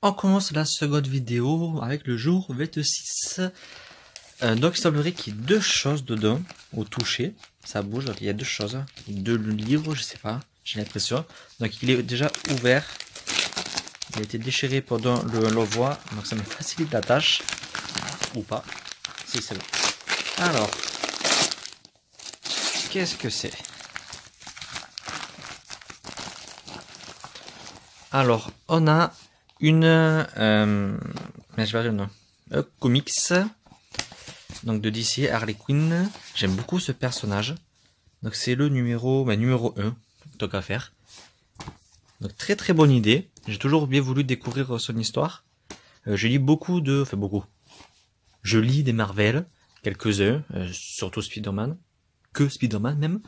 On commence la seconde vidéo avec le jour 26. Donc il semblerait qu'il y ait deux choses dedans, au toucher. Ça bouge, donc il y a deux choses. Deux livres, je sais pas, j'ai l'impression. Donc il est déjà ouvert. Il a été déchiré pendant l'envoi, donc ça me facilite la tâche. Ou pas. Si, c'est bon. Alors, qu'est-ce que c'est? Alors, on a une mais je vais dire non. Comics, donc de DC, Harley Quinn. J'aime beaucoup ce personnage. Donc c'est le numéro 1, tant qu'à faire. Donc très très bonne idée. J'ai toujours bien voulu découvrir son histoire. Je lis beaucoup. Je lis des Marvel, quelques-uns, surtout Spider-Man, que Spider-Man même.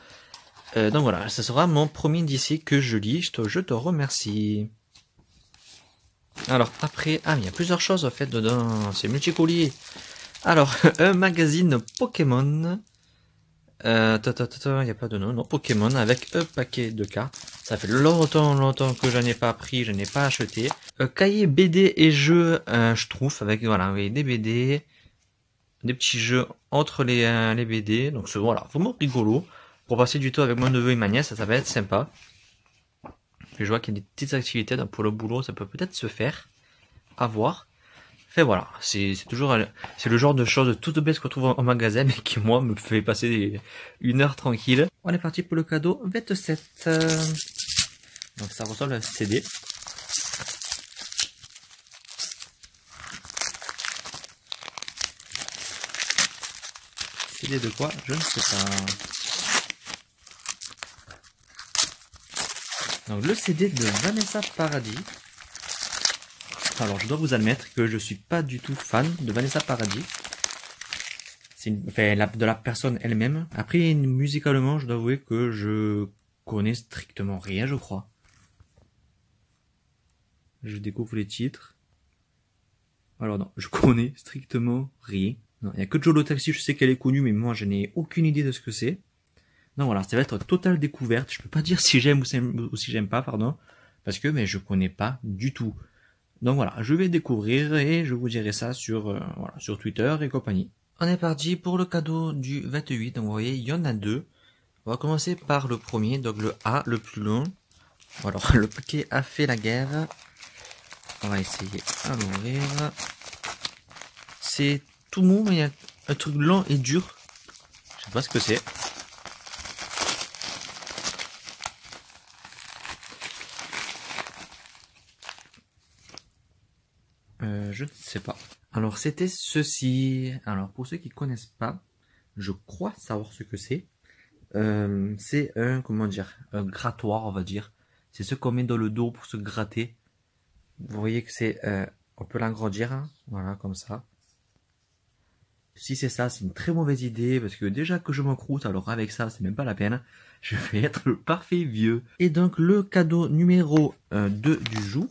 Donc voilà, ça sera mon premier DC que je lis. Je te remercie. Alors après, il y a plusieurs choses en fait dedans, c'est multicollier. Alors, un magazine Pokémon. Il n'y a pas de nom, non, Pokémon avec un paquet de cartes. Ça fait longtemps que j'en ai pas pris, je n'ai pas acheté. Un cahier BD et jeux, je trouve, avec voilà, oui, des BD, des petits jeux entre les BD. Donc c'est voilà, vraiment rigolo. Pour passer du temps avec mon neveu et ma nièce, ça va être sympa. Puis je vois qu'il y a des petites activités, donc pour le boulot, ça peut peut-être se faire. À voir. Fait voilà, c'est le genre de choses toutes bêtes qu'on trouve en magasin, mais qui moi me fait passer une heure tranquille. On est parti pour le cadeau 27. Donc ça ressemble à un CD. CD de quoi? Je ne sais pas. Donc le CD de Vanessa Paradis. Alors je dois vous admettre que je suis pas du tout fan de Vanessa Paradis. C'est de la personne elle-même. Après musicalement, je dois avouer que je connais strictement rien, je crois. Je découvre les titres. Alors non, je connais strictement rien. Non, il y a que Jolo Taxi, je sais qu'elle est connue, mais moi je n'ai aucune idée de ce que c'est. Non voilà, ça va être totale découverte. Je peux pas dire si j'aime ou si j'aime pas, pardon. Parce que mais je connais pas du tout. Donc voilà, je vais découvrir et je vous dirai ça sur Twitter et compagnie. On est parti pour le cadeau du 28, donc vous voyez, il y en a deux. On va commencer par le premier, donc le A, le plus long. Alors, le paquet a fait la guerre. On va essayer à l'ouvrir. C'est tout mou, mais il y a un truc lent et dur. Je sais pas ce que c'est. Je ne sais pas. Alors c'était ceci. Alors pour ceux qui connaissent pas, je crois savoir ce que c'est. C'est un, comment dire, un grattoir, on va dire. C'est ce qu'on met dans le dos pour se gratter. Vous voyez que c'est, on peut l'agrandir, hein, voilà, comme ça. Si c'est ça, c'est une très mauvaise idée, parce que déjà que je m'en croûte, alors avec ça, c'est même pas la peine. Je vais être le parfait vieux. Et donc le cadeau numéro 2 du jour.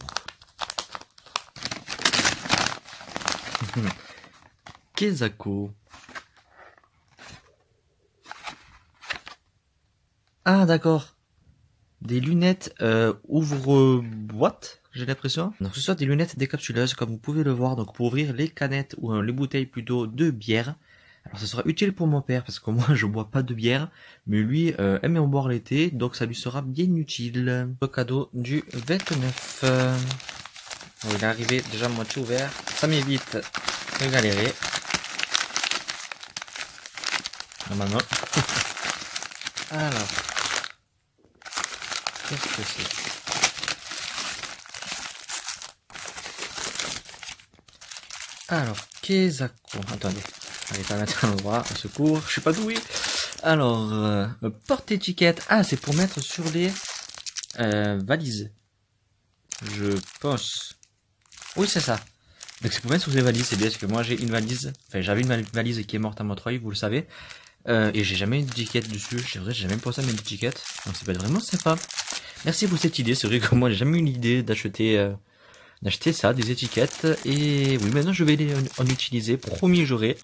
Kezako. Ah d'accord. Des lunettes ouvre-boîte, j'ai l'impression. Donc ce sont des lunettes décapsuleuses, comme vous pouvez le voir, donc pour ouvrir les canettes ou les bouteilles plutôt de bière. Alors ça sera utile pour mon père, parce que moi je bois pas de bière, mais lui aime en boire l'été, donc ça lui sera bien utile. Le cadeau du 29. Il est arrivé déjà moitié ouvert, ça m'évite de galérer. Normalement. Alors, qu'est-ce que c'est? Alors, Kezako. Attendez, allez pas mettre à l'endroit, au secours, je suis pas doué. Alors, porte-étiquette. Ah, c'est pour mettre sur les valises. Je pense. Oui, c'est ça. Donc c'est pour mettre sur les valises, c'est bien parce que moi j'ai une valise, enfin j'avais une valise qui est morte à Montreuil, vous le savez, et j'ai jamais une étiquette dessus, c'est vrai, j'ai jamais pensé à mettre d'étiquette, donc ça peut être vraiment sympa. Merci pour cette idée, c'est vrai que moi j'ai jamais eu l'idée d'acheter ça, des étiquettes, et oui maintenant je vais en utiliser, promis j'aurai.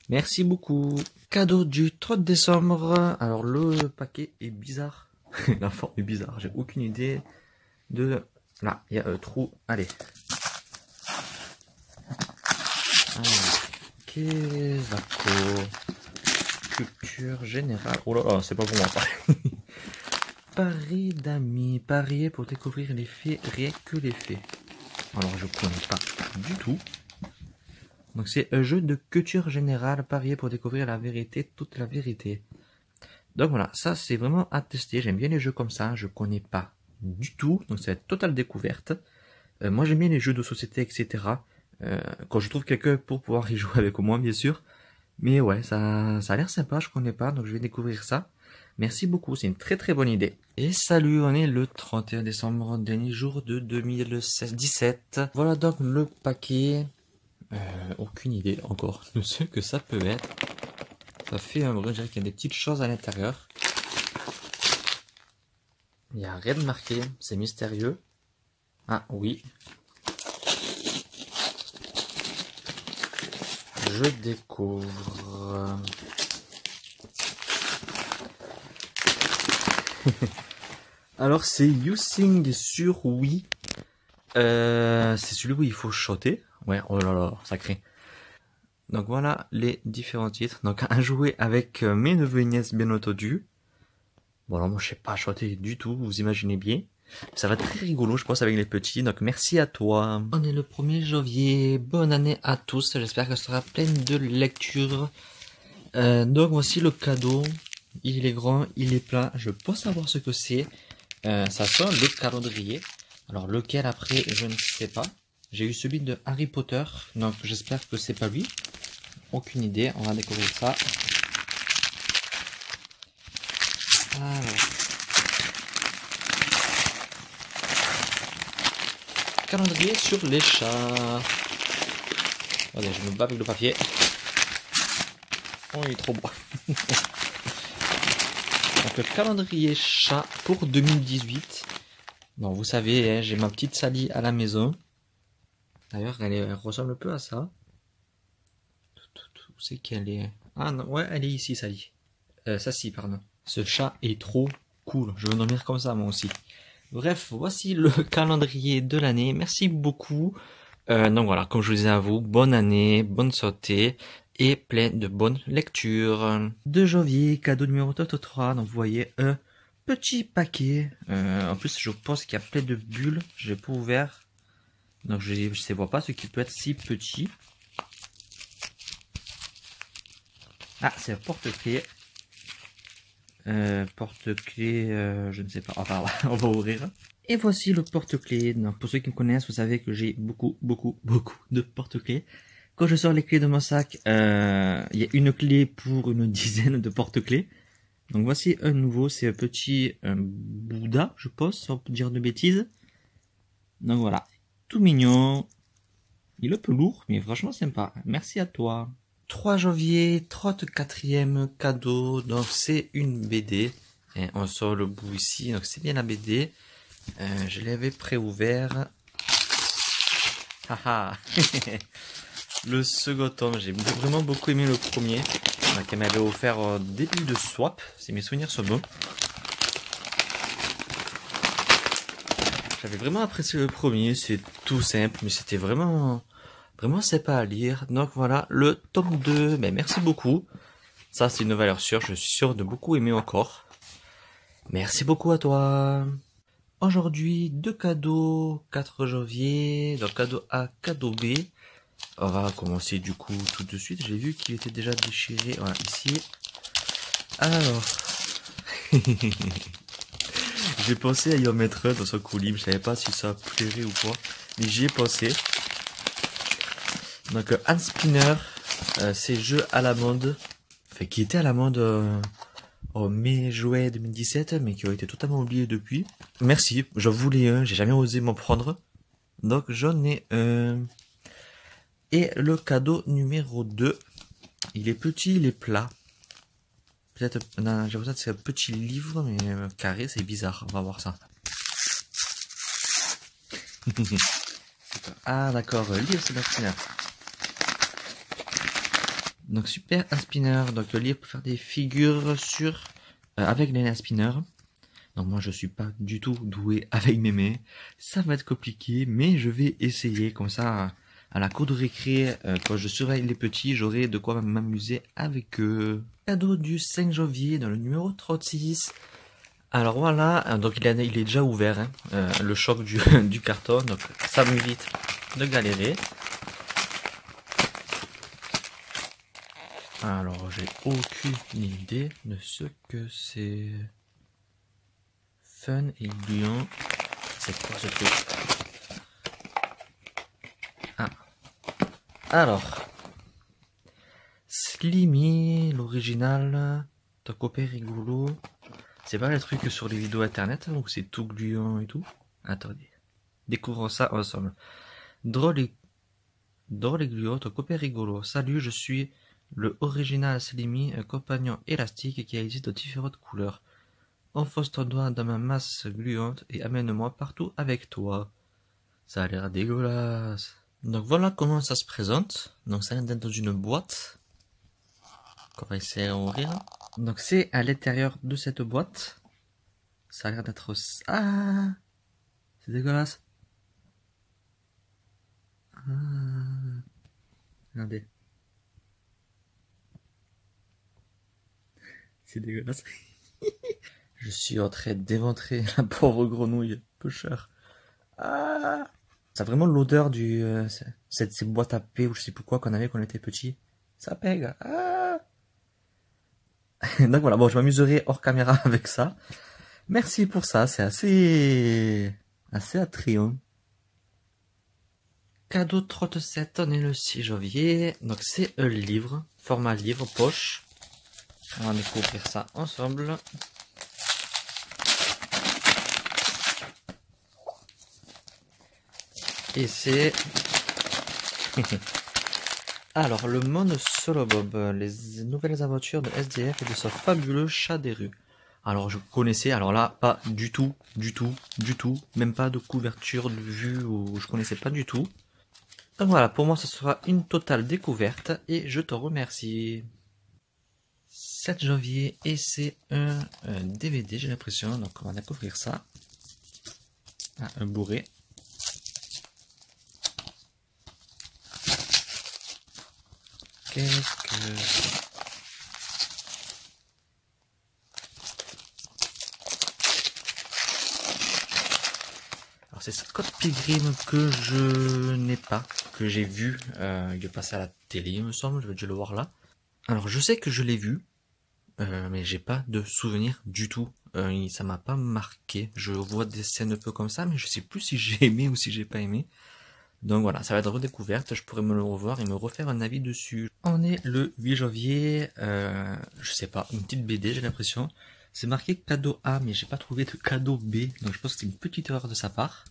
Merci beaucoup. Cadeau du 30 décembre, alors le paquet est bizarre, la forme est bizarre, j'ai aucune idée de... Là, il y a un trou, allez. Kesako. Culture générale. Oh là là, c'est pas pour moi. Pari d'amis. Parier pour découvrir les faits, rien que les faits. Alors je connais pas du tout. Donc c'est un jeu de culture générale. Parier pour découvrir la vérité, toute la vérité. Donc voilà, ça c'est vraiment à tester. J'aime bien les jeux comme ça. Je connais pas du tout. Donc c'est une totale découverte. Moi j'aime bien les jeux de société, etc. Quand je trouve quelqu'un pour pouvoir y jouer avec moi, bien sûr. Mais ouais, ça a l'air sympa, je connais pas, donc je vais découvrir ça. Merci beaucoup, c'est une très très bonne idée. Et salut, on est le 31 décembre, dernier jour de 2017. Voilà donc le paquet. Aucune idée encore de ce que ça peut être. Ça fait un bruit, je dirais qu'il y a des petites choses à l'intérieur. Il n'y a rien de marqué, c'est mystérieux. Ah oui. Je découvre. Alors c'est Using sur Wii. C'est celui où il faut shotter. Ouais, oh là là, sacré. Donc voilà les différents titres. Donc un jouet avec mes neveux et nièces bien entendu. Bon alors moi je sais pas shotter du tout, vous imaginez bien. Ça va être très rigolo je pense avec les petits, donc merci à toi. On est le 1er janvier, bonne année à tous, j'espère que ce sera pleine de lecture. Donc voici le cadeau, il est grand, il est plat, je pense savoir ce que c'est. Ça sent le calendrier, alors lequel après je ne sais pas. J'ai eu celui de Harry Potter, donc j'espère que c'est pas lui. Aucune idée, on va découvrir ça. Alors. Calendrier sur les chats. Attendez, je me bats avec le papier. Oh, il est trop beau. Donc le calendrier chat pour 2018. Bon, vous savez, hein, j'ai ma petite Sally à la maison. D'ailleurs, elle ressemble un peu à ça. Où c'est qu'elle est? Ah non, ouais, elle est ici, Sally. Sassy, pardon. Ce chat est trop cool. Je veux dormir comme ça, moi aussi. Bref, voici le calendrier de l'année. Merci beaucoup. Donc voilà, comme je vous disais à vous, bonne année, bonne santé et plein de bonnes lectures. 2 janvier, cadeau numéro 3. Donc vous voyez un petit paquet. En plus, je pense qu'il y a plein de bulles. Je l'ai pas ouvert. Donc je ne sais pas ce qui peut être si petit. Ah, c'est un porte-clés. Porte-clés, je ne sais pas. Enfin, on va ouvrir. Et voici le porte-clés. Pour ceux qui me connaissent, vous savez que j'ai beaucoup de porte-clés. Quand je sors les clés de mon sac, il y a une clé pour une dizaine de porte-clés. Donc voici un nouveau, c'est un petit Bouddha, je pense, sans dire de bêtises. Donc voilà, tout mignon. Il est un peu lourd, mais franchement sympa. Merci à toi. 3 janvier, 34e cadeau. Donc c'est une BD. Et on sort le bout ici, donc c'est bien la BD. Je l'avais pré-ouvert. Haha. Le second tome, j'ai vraiment beaucoup aimé le premier. Donc elle m'avait offert au début de Swap, si mes souvenirs sont bons. J'avais vraiment apprécié le premier, c'est tout simple, mais c'était vraiment sympa à lire. Donc voilà, le tome 2, ben merci beaucoup. Ça c'est une valeur sûre, je suis sûr de beaucoup aimer encore. Merci beaucoup à toi. Aujourd'hui, 2 cadeaux, 4 janvier, donc cadeau A, cadeau B. On va commencer du coup tout de suite. J'ai vu qu'il était déjà déchiré. Voilà, ici. Alors. J'ai pensé à y en mettre un dans son colis. Je savais pas si ça plairait ou quoi. Mais j'y ai pensé. Donc, Hand Spinner. Ces jeux à la mode. Enfin, qui étaient à la mode en mai-juin 2017. Mais qui ont été totalement oubliés depuis. Merci. J'en voulais un. J'ai jamais osé m'en prendre. Donc, j'en ai un. Et le cadeau numéro 2, il est petit, il est plat. Peut-être, j'ai l'impression que c'est un petit livre, mais carré, c'est bizarre. On va voir ça. Ah d'accord, livre c'est un spinner. Donc super un spinner, donc le livre pour faire des figures sur avec les spinner. Donc moi je suis pas du tout doué avec mes mains. Ça va être compliqué, mais je vais essayer comme ça. à la cour de récré, quand je surveille les petits, j'aurai de quoi m'amuser avec eux. Cadeau du 5 janvier dans le numéro 36. Alors voilà, donc il est déjà ouvert, hein, le choc du carton, donc ça m'évite de galérer. Alors j'ai aucune idée de ce que c'est. Fun et gluant. C'est quoi ce truc? Ah. Alors. Slimmy, l'original. Ton copain rigolo. C'est pas les trucs sur les vidéos internet où c'est tout gluant et tout. Attendez. Découvrons ça ensemble. Drôle et gluant, ton copain rigolo. Salut, je suis le original Slimmy, un compagnon élastique qui existe de différentes couleurs. Enfonce ton doigt dans ma masse gluante et amène-moi partout avec toi. Ça a l'air dégueulasse. Donc voilà comment ça se présente. Donc ça vient d'être dans une boîte. Qu'on va essayer d'ouvrir. Donc c'est à l'intérieur de cette boîte. Ça a l'air d'être... Ah, c'est dégueulasse. Ah, regardez. C'est dégueulasse. Je suis en train d'éventrer la pauvre grenouille. Peu cher. Ah, ça a vraiment l'odeur du... ces boîtes à paix ou je sais plus quoi qu'on avait quand on était petit. Ça pègue. Ah. Donc voilà, bon, je m'amuserai hors caméra avec ça. Merci pour ça, c'est assez attrayant. Cadeau 37, on est le 6 janvier. Donc c'est un livre, format livre, poche. On va découvrir ça ensemble. Et c'est... Alors, le monde Solo Bob, les nouvelles aventures de SDF et de ce fabuleux chat des rues. Alors, je connaissais, alors là, pas du tout, même pas de couverture de vue, ou je connaissais pas du tout. Donc voilà, pour moi, ce sera une totale découverte, et je te remercie. 7 janvier, et c'est un DVD, j'ai l'impression, donc on va découvrir ça. Ah, un bourré. Qu'est-ce que... Alors c'est Scott Pilgrim que je n'ai pas, que j'ai vu, il est passé à la télé il me semble, je vais déjà le voir là. Alors je sais que je l'ai vu, mais j'ai pas de souvenir du tout, ça m'a pas marqué. Je vois des scènes un peu comme ça, mais je sais plus si j'ai aimé ou si j'ai pas aimé. Donc voilà, ça va être redécouverte, je pourrais me le revoir et me refaire un avis dessus. On est le 8 janvier, je sais pas, une petite BD j'ai l'impression. C'est marqué cadeau A, mais j'ai pas trouvé de cadeau B, donc je pense que c'est une petite erreur de sa part.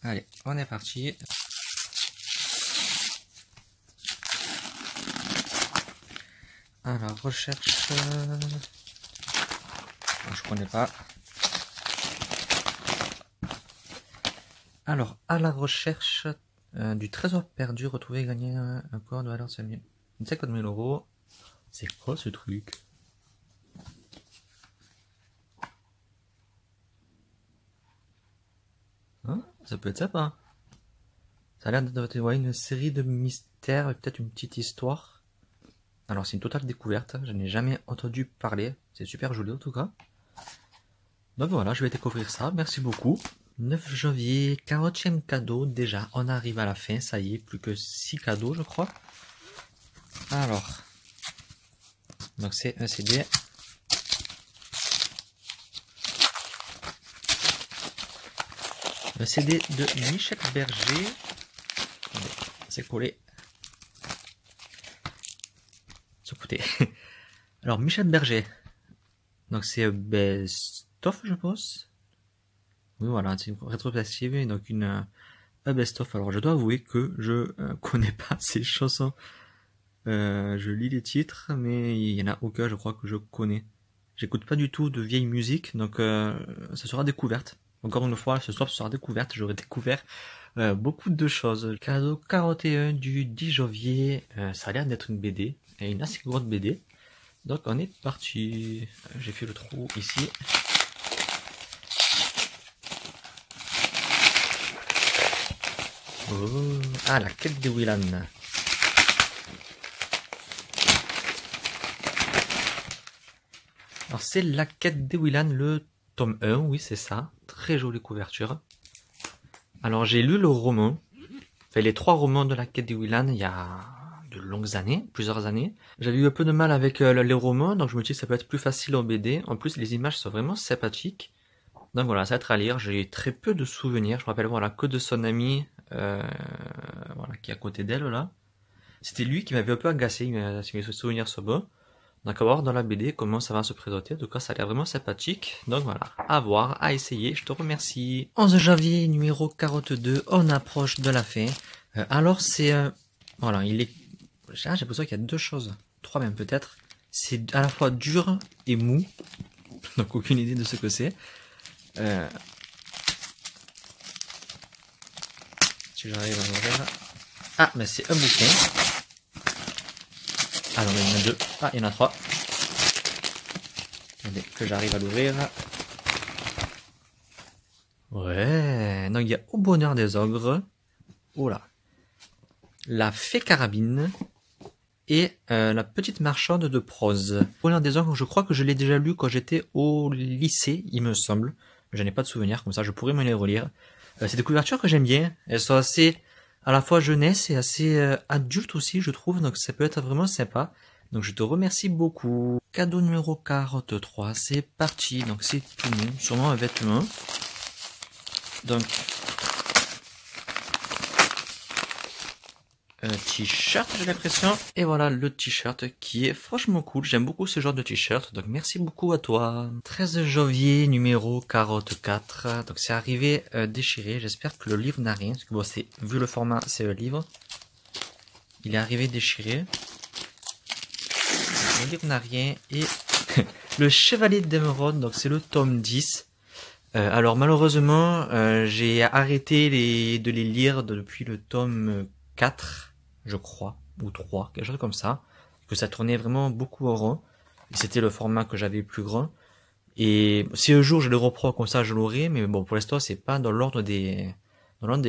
Allez, on est parti. Alors, recherche... je connais pas. Alors, à la recherche du trésor perdu, retrouver et gagner un corps de valeur de 50 000 euros. C'est quoi ce truc? Hein, ça peut être sympa. Ça a l'air d'être une série de mystères et peut-être une petite histoire. Alors, c'est une totale découverte. Je n'ai jamais entendu parler. C'est super joli en tout cas. Donc voilà, je vais découvrir ça. Merci beaucoup. 9 janvier, 40e cadeau, déjà, on arrive à la fin, ça y est, plus que 6 cadeaux, je crois. Alors, donc c'est un CD. Un CD de Michel Berger. C'est collé. Ce côté. Alors, Michel Berger. Donc c'est un best-of, je pense. Oui, voilà, c'est une rétrospective, donc un best-of. Alors, je dois avouer que je connais pas ces chansons. Je lis les titres, mais il y en a aucun, je crois, que je connais. J'écoute pas du tout de vieille musique, donc ça sera découverte. Encore une fois, ce soir, ce sera découverte. J'aurai découvert beaucoup de choses. Cadeau 41 du 10 janvier. Ça a l'air d'être une BD, et une assez grosse BD. Donc, on est parti. J'ai fait le trou ici. Oh. Ah, la quête de Willan. Alors c'est la quête de Willan, le tome 1, oui c'est ça. Très jolie couverture. Alors j'ai lu le roman, enfin les 3 romans de la quête de Willan il y a de longues années, plusieurs années. J'avais eu un peu de mal avec les romans, donc je me dis que ça peut être plus facile en BD. En plus les images sont vraiment sympathiques. Donc voilà, ça va être à lire. J'ai très peu de souvenirs, je me rappelle voilà, que de son ami voilà, qui est à côté d'elle là. C'était lui qui m'avait un peu agacé, il m'a fait souvenirs sur bon. Donc à voir dans la BD comment ça va se présenter. En tout cas, ça a l'air vraiment sympathique. Donc voilà, à voir, à essayer. Je te remercie. 11 janvier, numéro 42. On approche de la fin. Alors c'est... voilà, il est... j'ai l'impression qu'il y a 2 choses. 3 même peut-être. C'est à la fois dur et mou. Donc aucune idée de ce que c'est. Si j'arrive à l'ouvrir... Ah, mais c'est un bouquin. Ah non, mais il y en a 2. Ah, il y en a 3. Attendez, que j'arrive à l'ouvrir. Ouais, donc il y a Au bonheur des ogres. Oh là. La fée carabine. Et la petite marchande de prose. Au bonheur des ogres, je crois que je l'ai déjà lu quand j'étais au lycée, il me semble. Je n'ai pas de souvenir, comme ça je pourrais me les relire. C'est des couvertures que j'aime bien. Elles sont assez... à la fois jeunesse et assez adulte aussi, je trouve, donc ça peut être vraiment sympa. Donc je te remercie beaucoup. Cadeau numéro 43, c'est parti. Donc c'est tout nu, sûrement un vêtement. Donc un t-shirt, j'ai l'impression. Et voilà le t-shirt qui est franchement cool. J'aime beaucoup ce genre de t-shirt, donc merci beaucoup à toi. 13 janvier, numéro 44. Donc c'est arrivé déchiré. J'espère que le livre n'a rien. Parce que bon, c'est vu le format, c'est un livre. Il est arrivé déchiré. Le livre n'a rien. Et le Chevalier d'Émeraude, donc c'est le tome 10. Alors malheureusement, j'ai arrêté de les lire depuis le tome 4. Je crois, ou 3, quelque chose comme ça, que ça tournait vraiment beaucoup en rond, et c'était le format que j'avais plus grand, et si un jour je le reprends comme ça, je l'aurai, mais bon, pour l'instant, c'est pas dans l'ordre des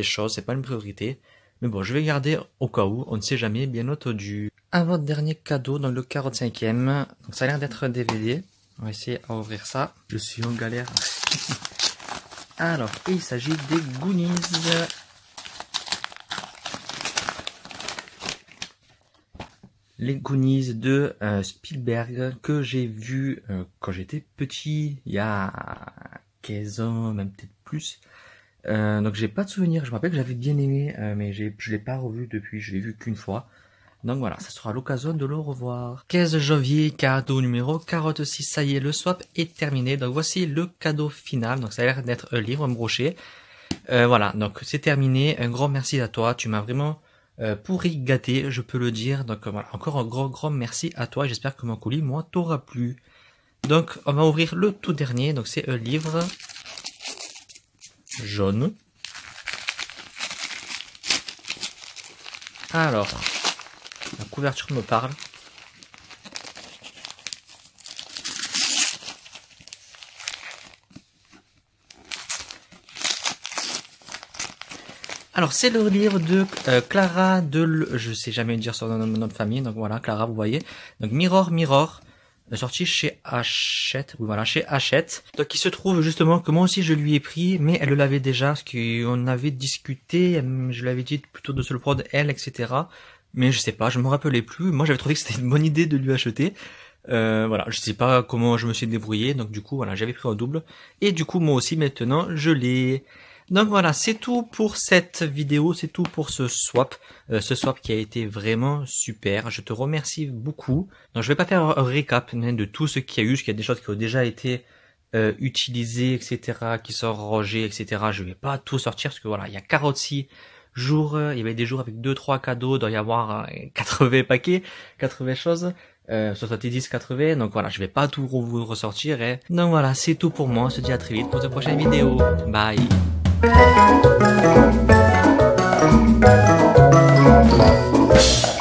choses, c'est pas une priorité, mais bon, je vais garder au cas où, on ne sait jamais, bien entendu. Avant-dernier cadeau, dans le 45e, donc ça a l'air d'être un DVD, on va essayer à ouvrir ça, je suis en galère. Alors, il s'agit des Goonies. Les Goonies de Spielberg que j'ai vu quand j'étais petit, il y a 15 ans, même peut-être plus. Donc j'ai pas de souvenir, je me rappelle que j'avais bien aimé, mais je l'ai pas revu depuis, je l'ai vu qu'une fois. Donc voilà, ça sera l'occasion de le revoir. 15 janvier, cadeau numéro 46, ça y est, le swap est terminé. Donc voici le cadeau final, donc ça a l'air d'être un livre, un brochet. Voilà, donc c'est terminé, un grand merci à toi, tu m'as vraiment... pourri gâté, je peux le dire. Donc voilà, encore un grand merci à toi. J'espère que mon colis, moi, t'aura plu. Donc on va ouvrir le tout dernier. Donc c'est un livre jaune. Alors, la couverture me parle. Alors c'est le livre de Clara je sais jamais dire son nom de famille, donc voilà, Clara, vous voyez. Donc Mirror Mirror, sorti chez Hachette, oui voilà, chez Hachette. Donc il se trouve justement que moi aussi je lui ai pris, mais elle l'avait déjà, parce qu'on avait discuté, je lui avais dit plutôt de se le prendre elle, etc. Mais je sais pas, je me rappelais plus, moi j'avais trouvé que c'était une bonne idée de lui acheter. Voilà, je sais pas comment je me suis débrouillé, donc du coup voilà, j'avais pris en double. Et du coup moi aussi maintenant je l'ai... Donc voilà, c'est tout pour cette vidéo, c'est tout pour ce swap qui a été vraiment super. Je te remercie beaucoup. Donc je vais pas faire un récap de tout ce qu'il y a eu, parce qu'il y a des choses qui ont déjà été utilisées, etc., qui sont rangées, etc. Je vais pas tout sortir, parce que voilà, il y a 46 jours, il y avait des jours avec 2-3 cadeaux, il doit y avoir 80 paquets, 80 choses. 70, 80, donc voilà, je vais pas tout vous ressortir. Donc voilà, c'est tout pour moi, on se dit à très vite pour une prochaine vidéo. Bye. Thank you.